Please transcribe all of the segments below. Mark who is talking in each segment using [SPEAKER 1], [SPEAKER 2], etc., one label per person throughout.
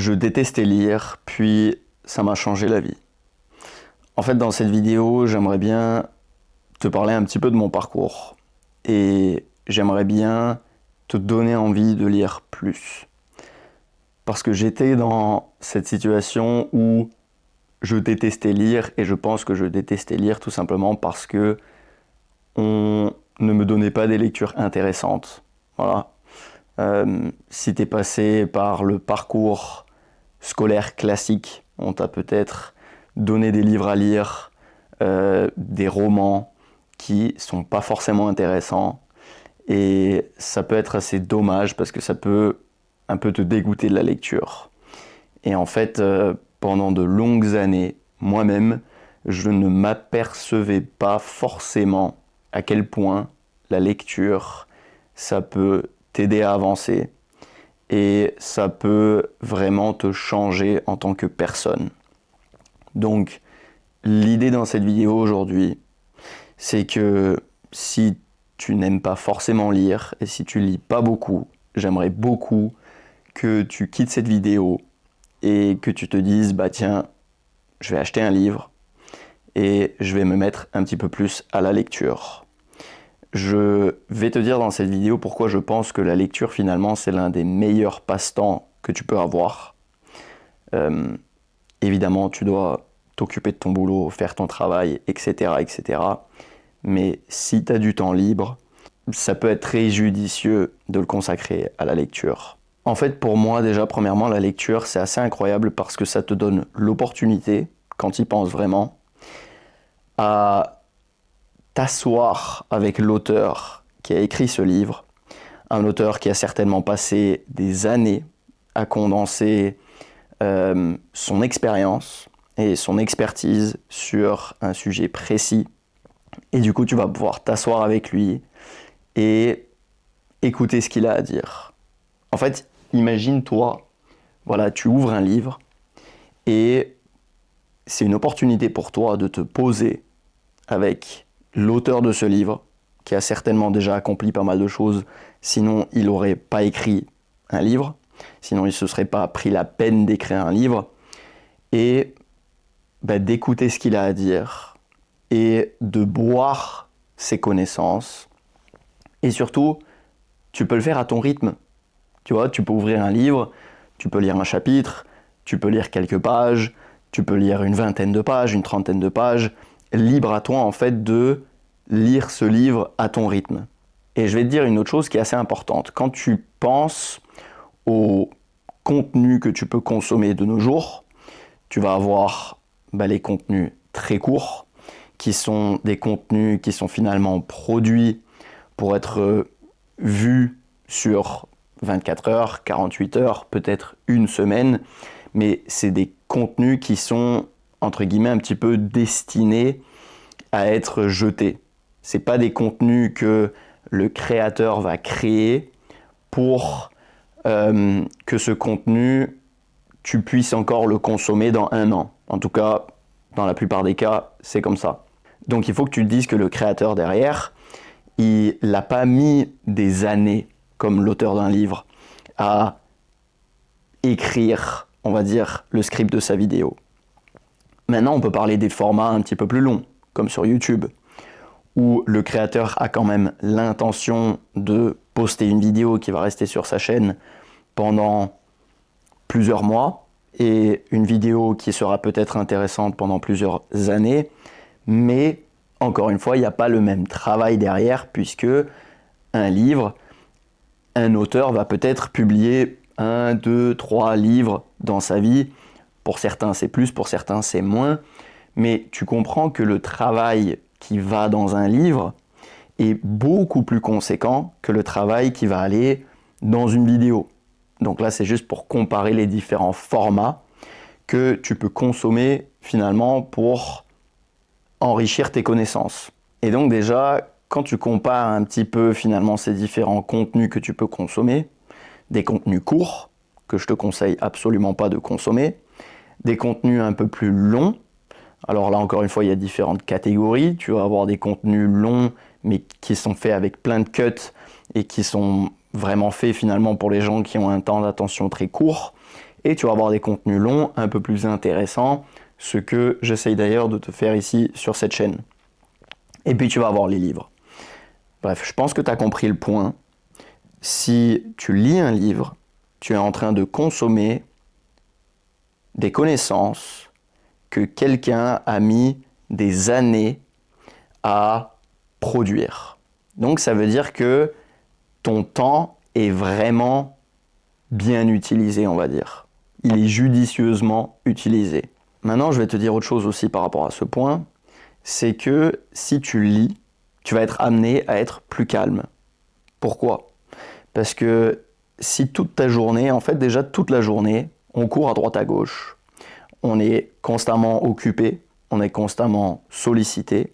[SPEAKER 1] Je détestais lire, puis ça m'a changé la vie. En fait, dans cette vidéo, j'aimerais bien te parler un petit peu de mon parcours. Et j'aimerais bien te donner envie de lire plus. Parce que j'étais dans cette situation où je détestais lire, et je pense que je détestais lire tout simplement parce que on ne me donnait pas des lectures intéressantes. Voilà. Si tu es passé par le parcours scolaire classique, on t'a peut-être donné des livres à lire, des romans qui sont pas forcément intéressants, et ça peut être assez dommage parce que ça peut un peu te dégoûter de la lecture. Et en fait, pendant de longues années, moi-même, je ne m'apercevais pas forcément à quel point la lecture, ça peut t'aider à avancer et ça peut vraiment te changer en tant que personne. Donc, l'idée dans cette vidéo aujourd'hui, c'est que si tu n'aimes pas forcément lire et si tu lis pas beaucoup, j'aimerais beaucoup que tu quittes cette vidéo et que tu te dises, bah tiens, je vais acheter un livre et je vais me mettre un petit peu plus à la lecture. Je vais te dire dans cette vidéo pourquoi je pense que la lecture finalement c'est l'un des meilleurs passe-temps que tu peux avoir. Évidemment, tu dois t'occuper de ton boulot, faire ton travail, etc. etc. Mais si tu as du temps libre, ça peut être très judicieux de le consacrer à la lecture. En fait, pour moi, déjà, premièrement, la lecture, c'est assez incroyable parce que ça te donne l'opportunité, quand tu y penses vraiment, à t'asseoir avec l'auteur qui a écrit ce livre, un auteur qui a certainement passé des années à condenser son expérience et son expertise sur un sujet précis. Et du coup, tu vas pouvoir t'asseoir avec lui et écouter ce qu'il a à dire. En fait, imagine-toi, voilà, tu ouvres un livre et c'est une opportunité pour toi de te poser avec l'auteur de ce livre, qui a certainement déjà accompli pas mal de choses, sinon il n'aurait pas écrit un livre, sinon il ne se serait pas pris la peine d'écrire un livre, et d'écouter ce qu'il a à dire, et de boire ses connaissances, et surtout, tu peux le faire à ton rythme. Tu vois, tu peux ouvrir un livre, tu peux lire un chapitre, tu peux lire quelques pages, tu peux lire une vingtaine de pages, une trentaine de pages, libre à toi en fait de lire ce livre à ton rythme. Et je vais te dire une autre chose qui est assez importante. Quand tu penses au contenu que tu peux consommer de nos jours, tu vas avoir les contenus très courts, qui sont des contenus qui sont finalement produits pour être vus sur 24 heures, 48 heures, peut-être une semaine, mais c'est des contenus qui sont, entre guillemets, un petit peu destinés à être jetés. C'est pas des contenus que le créateur va créer pour que ce contenu, tu puisses encore le consommer dans un an. En tout cas, dans la plupart des cas, c'est comme ça. Donc il faut que tu te dises que le créateur derrière, il n'a pas mis des années, comme l'auteur d'un livre, à écrire, on va dire, le script de sa vidéo. Maintenant, on peut parler des formats un petit peu plus longs, comme sur YouTube, où le créateur a quand même l'intention de poster une vidéo qui va rester sur sa chaîne pendant plusieurs mois, et une vidéo qui sera peut-être intéressante pendant plusieurs années, mais encore une fois, il n'y a pas le même travail derrière, puisque un livre, un auteur va peut-être publier 1, 2, 3 livres dans sa vie. Pour certains, c'est plus, pour certains, c'est moins. Mais tu comprends que le travail qui va dans un livre est beaucoup plus conséquent que le travail qui va aller dans une vidéo. Donc là, c'est juste pour comparer les différents formats que tu peux consommer finalement pour enrichir tes connaissances. Et donc déjà, quand tu compares un petit peu finalement ces différents contenus que tu peux consommer, des contenus courts, que je te conseille absolument pas de consommer, des contenus un peu plus longs, alors là encore une fois il y a différentes catégories, tu vas avoir des contenus longs mais qui sont faits avec plein de cuts et qui sont vraiment faits finalement pour les gens qui ont un temps d'attention très court, et tu vas avoir des contenus longs, un peu plus intéressants, ce que j'essaye d'ailleurs de te faire ici sur cette chaîne. Et puis tu vas avoir les livres. Bref, je pense que tu as compris le point. Si tu lis un livre, tu es en train de consommer des connaissances que quelqu'un a mis des années à produire. Donc ça veut dire que ton temps est vraiment bien utilisé, on va dire. Il est judicieusement utilisé. Maintenant, je vais te dire autre chose aussi par rapport à ce point, c'est que si tu lis, tu vas être amené à être plus calme. Pourquoi ? Parce que si toute ta journée, en fait déjà toute la journée, on court à droite à gauche, on est constamment occupé, on est constamment sollicité,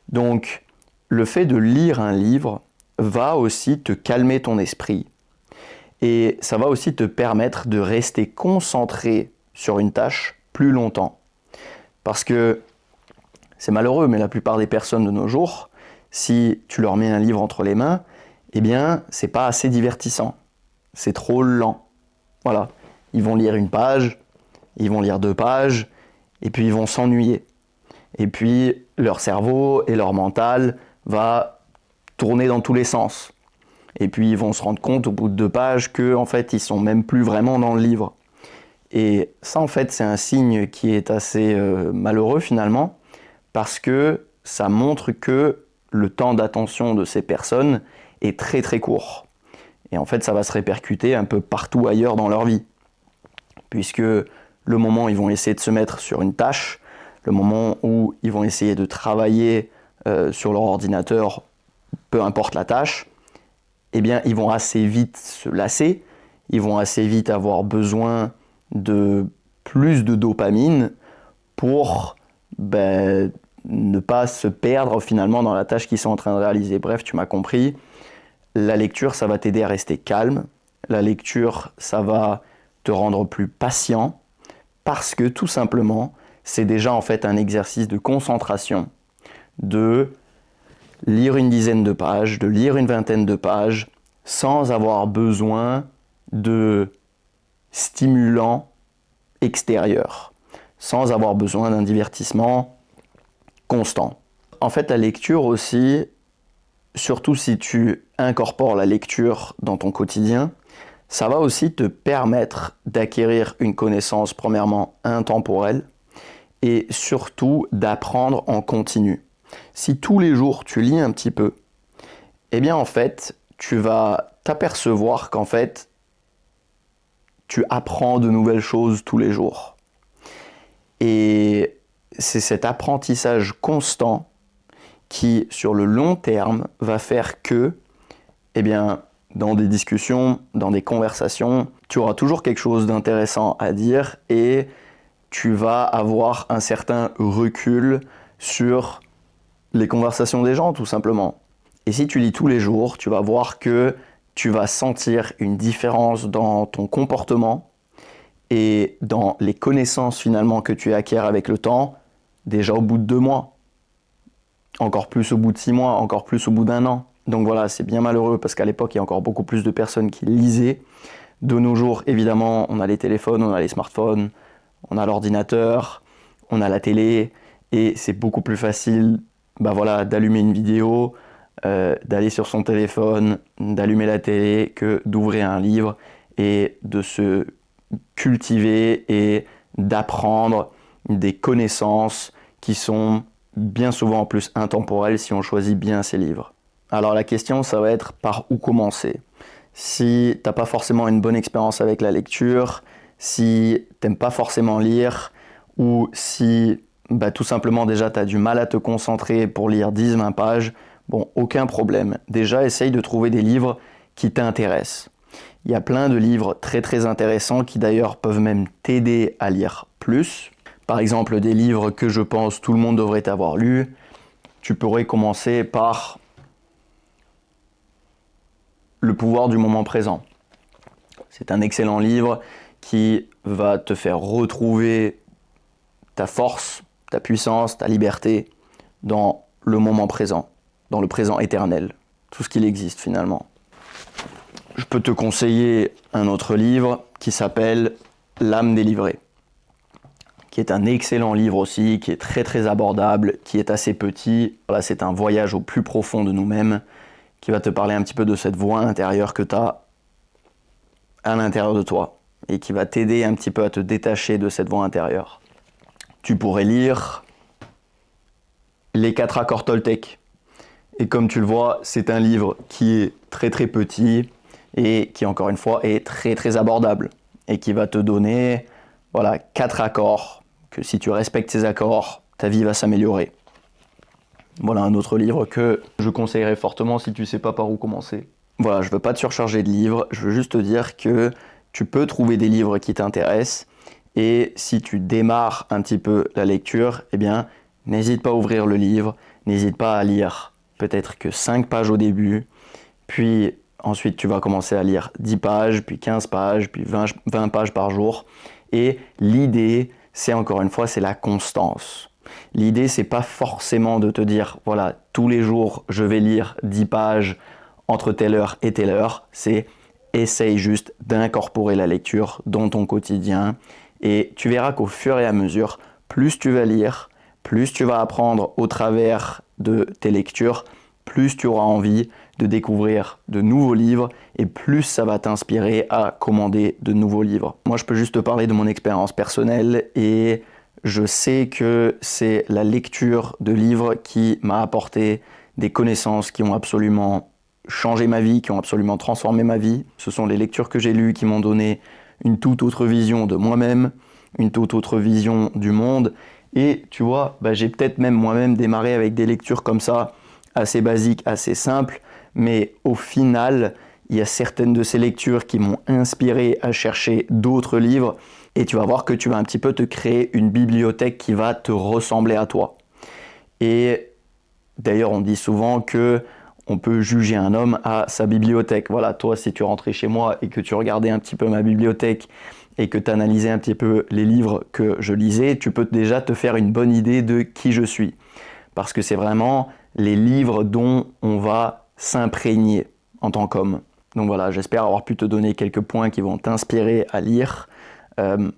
[SPEAKER 1] donc le fait de lire un livre va aussi te calmer ton esprit et ça va aussi te permettre de rester concentré sur une tâche plus longtemps. Parce que c'est malheureux, mais la plupart des personnes de nos jours, si tu leur mets un livre entre les mains, eh bien, c'est pas assez divertissant. C'est trop lent. Voilà. Ils vont lire une page, ils vont lire 2 pages, et puis ils vont s'ennuyer. Et puis, leur cerveau et leur mental va tourner dans tous les sens. Et puis, ils vont se rendre compte au bout de 2 pages qu'en fait, ils sont même plus vraiment dans le livre. Et ça, en fait, c'est un signe qui est assez malheureux finalement, parce que ça montre que le temps d'attention de ces personnes est très très court. Et en fait, ça va se répercuter un peu partout ailleurs dans leur vie. Puisque le moment où ils vont essayer de se mettre sur une tâche, le moment où ils vont essayer de travailler sur leur ordinateur, peu importe la tâche, eh bien, ils vont assez vite se lasser, ils vont assez vite avoir besoin de plus de dopamine pour ne pas se perdre finalement dans la tâche qu'ils sont en train de réaliser. Bref, tu m'as compris, la lecture, ça va t'aider à rester calme, la lecture, ça va te rendre plus patient, parce que tout simplement, c'est déjà en fait un exercice de concentration, de lire une dizaine de pages, de lire une vingtaine de pages, sans avoir besoin de stimulants extérieurs, sans avoir besoin d'un divertissement constant. En fait, la lecture aussi, surtout si tu incorpores la lecture dans ton quotidien, ça va aussi te permettre d'acquérir une connaissance premièrement intemporelle et surtout d'apprendre en continu. Si tous les jours tu lis un petit peu, eh bien en fait, tu vas t'apercevoir qu'en fait, tu apprends de nouvelles choses tous les jours. Et c'est cet apprentissage constant qui, sur le long terme, va faire que, eh bien, dans des discussions, dans des conversations, tu auras toujours quelque chose d'intéressant à dire et tu vas avoir un certain recul sur les conversations des gens, tout simplement. Et si tu lis tous les jours, tu vas voir que tu vas sentir une différence dans ton comportement et dans les connaissances finalement que tu acquiers avec le temps, déjà au bout de 2 mois, encore plus au bout de 6 mois, encore plus au bout d'1 an. Donc voilà, c'est bien malheureux parce qu'à l'époque, il y a encore beaucoup plus de personnes qui lisaient. De nos jours, évidemment, on a les téléphones, on a les smartphones, on a l'ordinateur, on a la télé, et c'est beaucoup plus facile d'allumer une vidéo, d'aller sur son téléphone, d'allumer la télé, que d'ouvrir un livre et de se cultiver et d'apprendre des connaissances qui sont bien souvent en plus intemporelles si on choisit bien ces livres. Alors la question, ça va être par où commencer. Si t'as pas forcément une bonne expérience avec la lecture, si t'aimes pas forcément lire, ou si tout simplement déjà t'as du mal à te concentrer pour lire 10-20 pages, bon, aucun problème. Déjà, essaye de trouver des livres qui t'intéressent. Il y a plein de livres très très intéressants qui d'ailleurs peuvent même t'aider à lire plus. Par exemple, des livres que je pense tout le monde devrait avoir lus. Tu pourrais commencer par Le pouvoir du moment présent. C'est un excellent livre qui va te faire retrouver ta force, ta puissance, ta liberté dans le moment présent, dans le présent éternel, tout ce qu'il existe finalement. Je peux te conseiller un autre livre qui s'appelle L'âme délivrée, qui est un excellent livre aussi, qui est très très abordable, qui est assez petit. Voilà, c'est un voyage au plus profond de nous-mêmes, qui va te parler un petit peu de cette voix intérieure que tu as à l'intérieur de toi, et qui va t'aider un petit peu à te détacher de cette voix intérieure. Tu pourrais lire Les 4 accords Toltec. Et comme tu le vois, c'est un livre qui est très très petit et qui, encore une fois, est très très abordable. Et qui va te donner, voilà, 4 accords, que si tu respectes ces accords, ta vie va s'améliorer. Voilà un autre livre que je conseillerais fortement si tu ne sais pas par où commencer. Voilà, je ne veux pas te surcharger de livres, je veux juste te dire que tu peux trouver des livres qui t'intéressent. Et si tu démarres un petit peu la lecture, eh bien, n'hésite pas à ouvrir le livre, n'hésite pas à lire peut-être que 5 pages au début, puis ensuite tu vas commencer à lire 10 pages, puis 15 pages, puis 20 pages par jour. Et l'idée, c'est encore une fois, c'est la constance. L'idée, c'est pas forcément de te dire, voilà, tous les jours, je vais lire 10 pages entre telle heure et telle heure. C'est essaye juste d'incorporer la lecture dans ton quotidien. Et tu verras qu'au fur et à mesure, plus tu vas lire, plus tu vas apprendre au travers de tes lectures, plus tu auras envie de découvrir de nouveaux livres et plus ça va t'inspirer à commander de nouveaux livres. Moi, je peux juste te parler de mon expérience personnelle et je sais que c'est la lecture de livres qui m'a apporté des connaissances qui ont absolument changé ma vie, qui ont absolument transformé ma vie. Ce sont les lectures que j'ai lues qui m'ont donné une toute autre vision de moi-même, une toute autre vision du monde. Et tu vois, j'ai peut-être même moi-même démarré avec des lectures comme ça, assez basiques, assez simples, mais au final, il y a certaines de ces lectures qui m'ont inspiré à chercher d'autres livres, et tu vas voir que tu vas un petit peu te créer une bibliothèque qui va te ressembler à toi. Et d'ailleurs, on dit souvent que on peut juger un homme à sa bibliothèque. Voilà, toi, si tu rentrais chez moi et que tu regardais un petit peu ma bibliothèque et que tu analysais un petit peu les livres que je lisais, tu peux déjà te faire une bonne idée de qui je suis. Parce que c'est vraiment les livres dont on va s'imprégner en tant qu'homme. Donc voilà, j'espère avoir pu te donner quelques points qui vont t'inspirer à lire.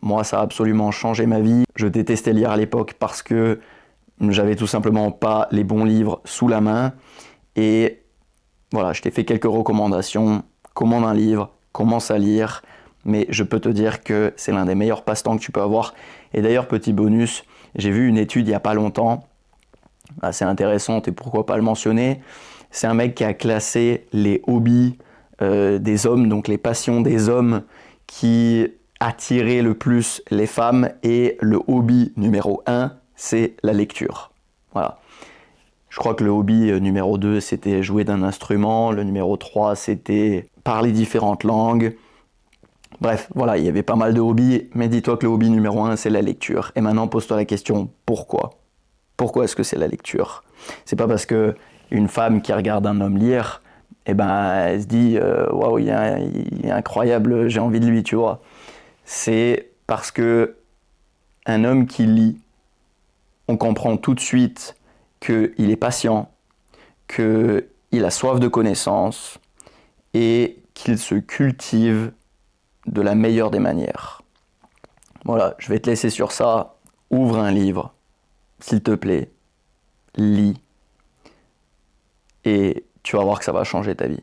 [SPEAKER 1] Moi, ça a absolument changé ma vie. Je détestais lire à l'époque parce que j'avais tout simplement pas les bons livres sous la main. Et voilà, je t'ai fait quelques recommandations. Commande un livre, commence à lire. Mais je peux te dire que c'est l'un des meilleurs passe-temps que tu peux avoir. Et d'ailleurs, petit bonus, j'ai vu une étude il n'y a pas longtemps, assez intéressante et pourquoi pas le mentionner. C'est un mec qui a classé les hobbies des hommes, donc les passions des hommes qui attiraient le plus les femmes. Et le hobby numéro 1, c'est la lecture. Voilà. Je crois que le hobby numéro 2, c'était jouer d'un instrument. Le numéro 3, c'était parler différentes langues. Bref, voilà, il y avait pas mal de hobbies, mais dis-toi que le hobby numéro 1, c'est la lecture. Et maintenant, pose-toi la question, pourquoi ? Pourquoi est-ce que c'est la lecture ? C'est pas parce que une femme qui regarde un homme lire, elle se dit waouh, il est incroyable, j'ai envie de lui, tu vois. C'est parce que un homme qui lit, on comprend tout de suite qu'il est patient, qu'il a soif de connaissances et qu'il se cultive de la meilleure des manières. Voilà, je vais te laisser sur ça. Ouvre un livre, s'il te plaît, lis, et tu vas voir que ça va changer ta vie.